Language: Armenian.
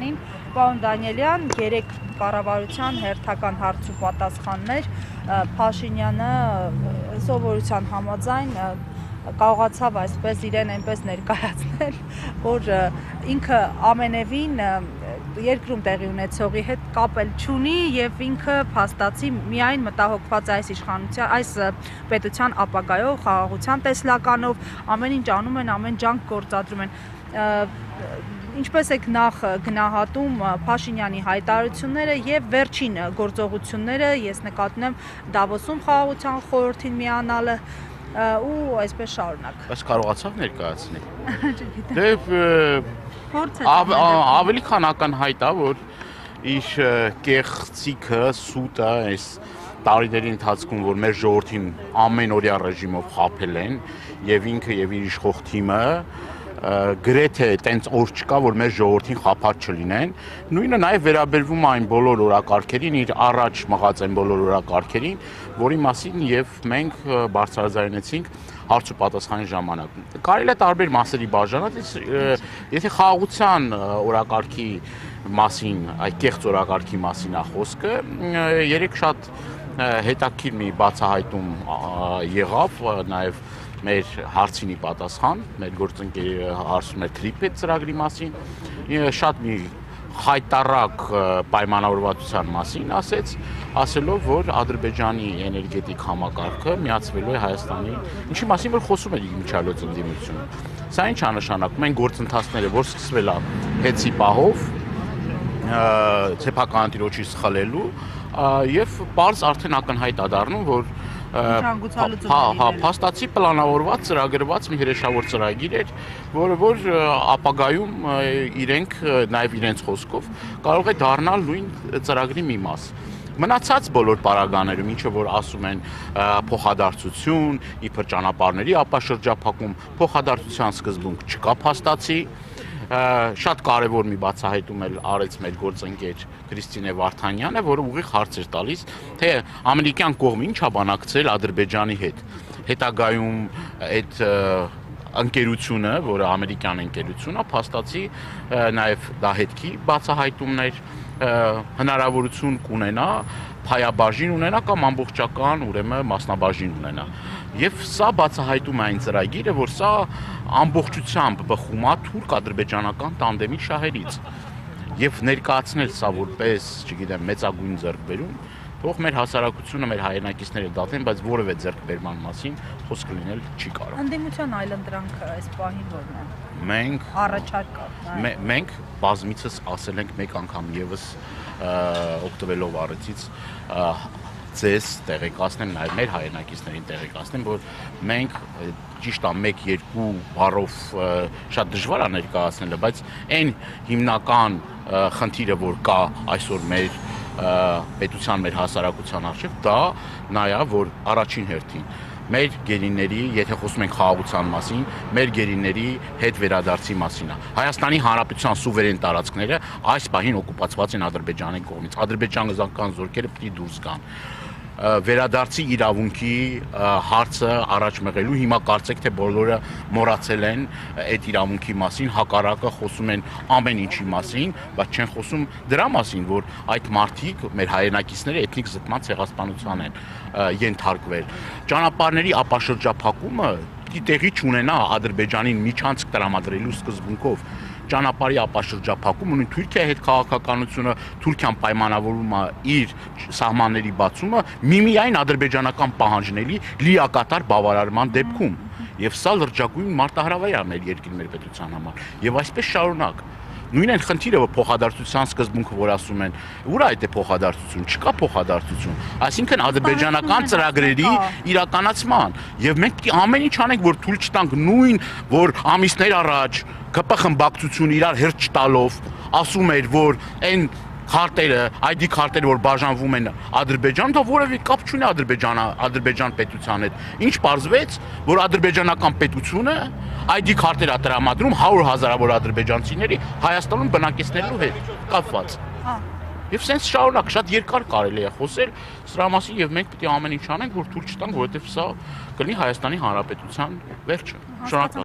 Փաշինյանին, պարոն Դանիելյան, 3 կառավարության հերթական հարց ու պատասխաններ, Փաշինյանը սովորության համաձայն կարողացավ այսպես իրեն այնպես ներկայացնել, որ ինքը ամենևին երկրում տեղի ունեցողի հետ կապ չունի եւ ինքը փաստացի միայն մտահոգված է այս պետության ապագայով, խաղաղության տեսլականով, ամեն ինչ անում են, ամեն ջանք գործադրում են։ Ինչպես եք նախ գնահատում Փաշինյանի հայտարարությունները եւ վերջին գործողությունները, ես նկատում եմ Դավոսում խաղաղության խորհրդին միանալը ու այսպես շարունակ։ Բայց կարողացավ ներկայացնել։ Ավելի քան ակնհայտ է, որ իր կեղծիքը, սուտը այս տարիների ընթացքում, որ մեր ժողովրդին ամենօրյա ռեժիմով խաբել են եւ ինքը եւ իր իշխող թիմը գրեթե տենց օր չկա, որ մեր ժողովրդին խաբած չլինեն։ Նույնը նաև վերաբերվում այն բոլոր օրակարգերին, իր առաջ մղած են բոլոր օրակարգերին, որի մասին եւ մենք բարձրաձայնեցինք հարց ու պատասխանի ժամանակ։ Կարելի է տարբեր մասերի բաժանել, եթե խաղաղության օրակարգի մասին, այդ կեղծ օրակարգի մասին է խոսքը, երեք շատ հետաքրքիր մի բացահայտում եղավ, նաև մեր հարցինի պատասխան, մեր գործընկերը հարցում էր Թրիփետ ծրագրի մասին, շատ մի խայտառակ պայմանավորվածության մասին ասելով, որ Ադրբեջանի էներգետիկ համակարգը միացվելու է Հայաստանի, ինչի մասին որ խոսում էր իմիջիալոց ընդդիմությունը։ Սա ինչ է նշանակում, այն գործընթացները, որ սկսվել է հեծի պահով, սեփական տիրոջի սխալելու եւ պարզ արդեն ակնհայտ է դառնում, որ փաստացի պլանավորված, ծրագրված մի հրեշավոր ծրագիր էր, որ ապագայում իրենք նաև իրենց խոսքով կարող է դառնալ նույն ծրագրի մի մաս։ Մնացած բոլոր պարագաներում, ինչը որ ասում են փոխադարձություն, իբր ճանապարհների ապաշրջափակում, փոխադարձության սկզբունք չկա փաստացի։ Շատ կարևոր մի բացահայտում էլ արեց մեր գործընկեր Քրիստինե Վարդանյանը, որը ուղիղ հարց էր տալիս, թե ամերիկյան կողմը ինչ է բանակցել Ադրբեջանի հետ։ Հետագայում այդ ընկերությունը, որը ամերիկյան ընկերություն է, փաստացի նաև դահետքի բացահայտումներ հնարավորություն կունենա փայաբաժին ունենա կամ ամբողջական ուրեմն մասնաբաժին ունենա։ Եվ սա բացահայտում է այն ծրագիրը, որ սա ամբողջությամբ բխում է թուրք-ադրբեջանական տանդեմի շահերից։ Եվ ներկայացնել սա որպես, չգիտեմ, մեծագույն ձեռքբերում, թող մեր հասարակությունը, մեր հայրենակիցները դատեն, բայց որևէ ձեռքբերման մասին խոսք լինել չի կարող։ Ընդդիմության այլընտրանքը այս պահին որն է։ Մենք առաջարկա։ Մենք բազմիցս ասել ենք մեկ անգամ եւս օգտվելով առիթից ձեզ տեղեկացնեմ, նաև մեր հայրենակիցներին տեղեկացնեմ, որ մենք ճիշտ է 1-2 բառով շատ դժվար է ներկայացնելը, բայց այն հիմնական խնդիրը, որ կա այսօր մեր պետության, մեր հասարակության առջև, դա նա է, որ առաջին հերթին մեր գերիների, եթե խոսում ենք խաղաղության մասին, մեր գերիների հետ վերադարձի մասին է։ Հայաստանի Հանրապետության սուվերեն տարածքները այս պահին օկուպացված են Ադրբեջանի կողմից։ Ադրբեջանական զորքերը պիտի դուրս գան։ Վերադարձի իրավունքի հարցը առաջ մղելու, հիմա կարծեք թե բոլորը մոռացել են այդ իրավունքի մասին, հակառակը խոսում են ամեն ինչի մասին, բայց չեն խոսում դրա մասին, որ այդ մարդիկ, մեր հայրենակիցները էթնիկ զտման ցեղասպանության են ենթարկվել։ Ճանապարհների ապաշրջափակումը տեղի չունենա Ադրբեջանին միջանցք տրամադրելու սկզբունքով։ Ճանապարհի ապաշրջափակումը նույն Թուրքիայի հետ քաղաքականությունը, Թուրքիան պայմանավորում է իր սահմանների բացումը միմիայն ադրբեջանական պահանջների լիակատար բավարարման դեպքում։ Եվ սա լրջագույն մարտահրավեր է մեր երկրի, մեր պետության համար։ Եվ այսպես շարունակ։ Նույն այն խնդիրը, որ փոխադարձության սկզբունքը, որ ասում են, ուր է այդ փոխադարձություն, չկա փոխադարձություն, այսինքն ադրբեջանական ծրագրերի իրականացման, եւ մենք պիտի ամեն ինչ անենք, որ թույլ չտանք նույն, որ ամիսներ առաջ ԿՊ խմբակցությունը իրար հերթ չտալով ասում էր, որ այն քարտերը, ID քարտերը, որ բաժանվում են Ադրբեջան, դա որևէ կապ չունի Ադրբեջան պետության հետ։ Ինչ պարզվեց, որ ադրբեջանական պետությունը ID քարտեր է տրամադրում 100,000-ավոր ադրբեջանցիների Հայաստանում բնակեցնելու հետ կապված։ Եվ սենց շարունակ շատ երկար կարելի է խոսել սրա մասին եւ մենք պետք է ամեն ինչ անենք, որ թույլ չտանք, որովհետեւ սա կլինի Հայաստանի Հանրապետության վերջը։ Շնորհակալ